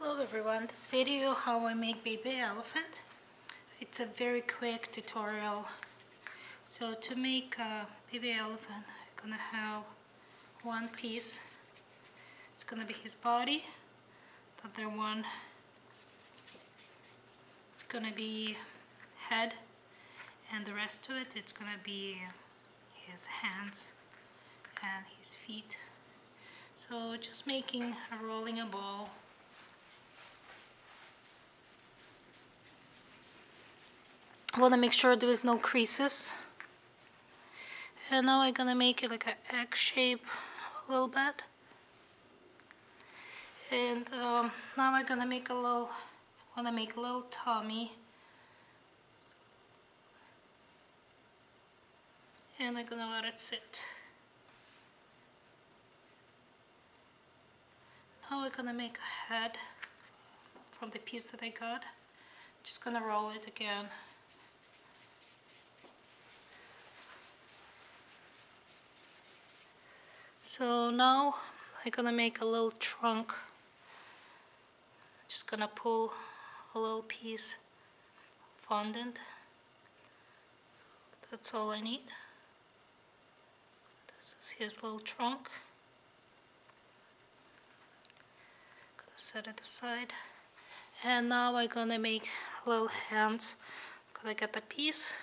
Hello everyone, this video how I make baby elephant. It's a very quick tutorial. So to make a baby elephant, I'm gonna have one piece. It's gonna be his body. The other one, it's gonna be head, and the rest of it, it's gonna be his hands and his feet. So just rolling a ball. I want to make sure there is no creases. And now I'm gonna make it like an egg shape a little bit. And now I'm gonna make a little tummy. And I'm gonna let it sit. Now we're gonna make a head from the piece that I got. Just gonna roll it again. So now I'm gonna make a little trunk. Just gonna pull a little piece fondant. That's all I need. This is his little trunk. Gonna set it aside. And now I'm gonna make little hands. Gonna get the piece.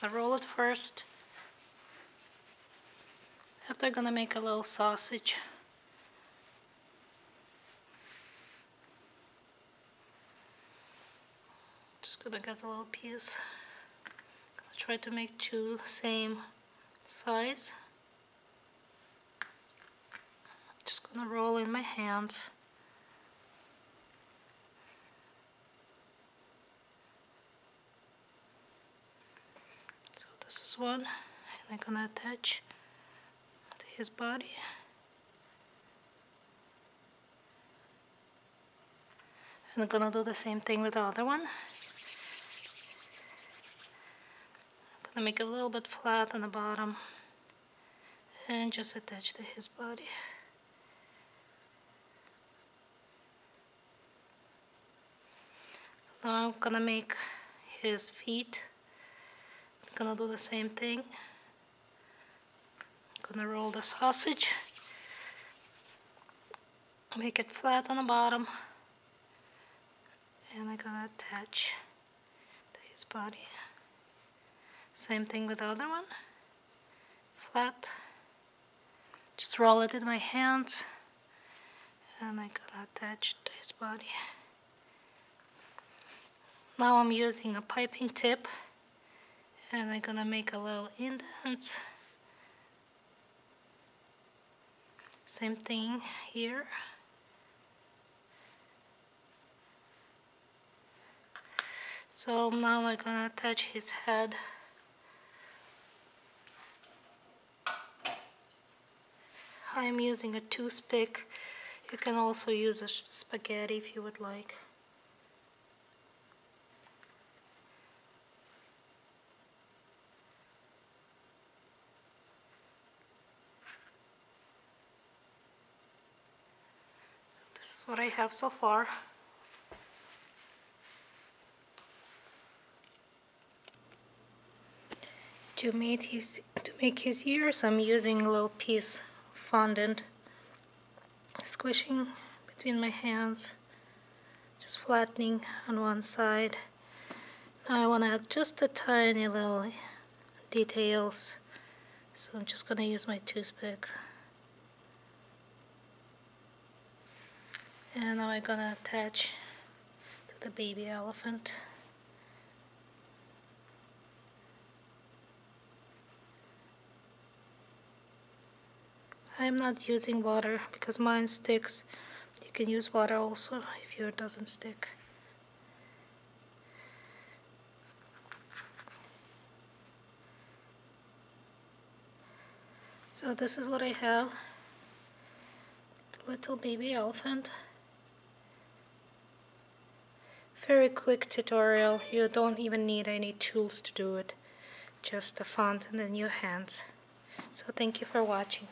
Gonna roll it first. After I'm gonna make a little sausage. Just gonna get a little piece. Gonna try to make two same size. Just gonna roll in my hands. So this is one, and I'm gonna attach to his body. And I'm gonna do the same thing with the other one. I'm gonna make it a little bit flat on the bottom and just attach to his body. So now I'm gonna make his feet. I'm gonna do the same thing. I'm gonna roll the sausage, make it flat on the bottom, and I'm gonna attach to his body. Same thing with the other one. Flat. Just roll it in my hands, and I'm gonna attach to his body. Now I'm using a piping tip, and I'm gonna make a little indent. Same thing here. So now I'm gonna attach his head. I'm using a toothpick. You can also use a spaghetti if you would like. This is what I have so far. To make his ears, I'm using a little piece of fondant, squishing between my hands, just flattening on one side. Now I want to add just a tiny little details, so I'm just going to use my toothpick. And now I'm going to attach to the baby elephant. I'm not using water because mine sticks. You can use water also if yours doesn't stick. So this is what I have. The little baby elephant. Very quick tutorial. You don't even need any tools to do it. Just a font and then your hands. So thank you for watching.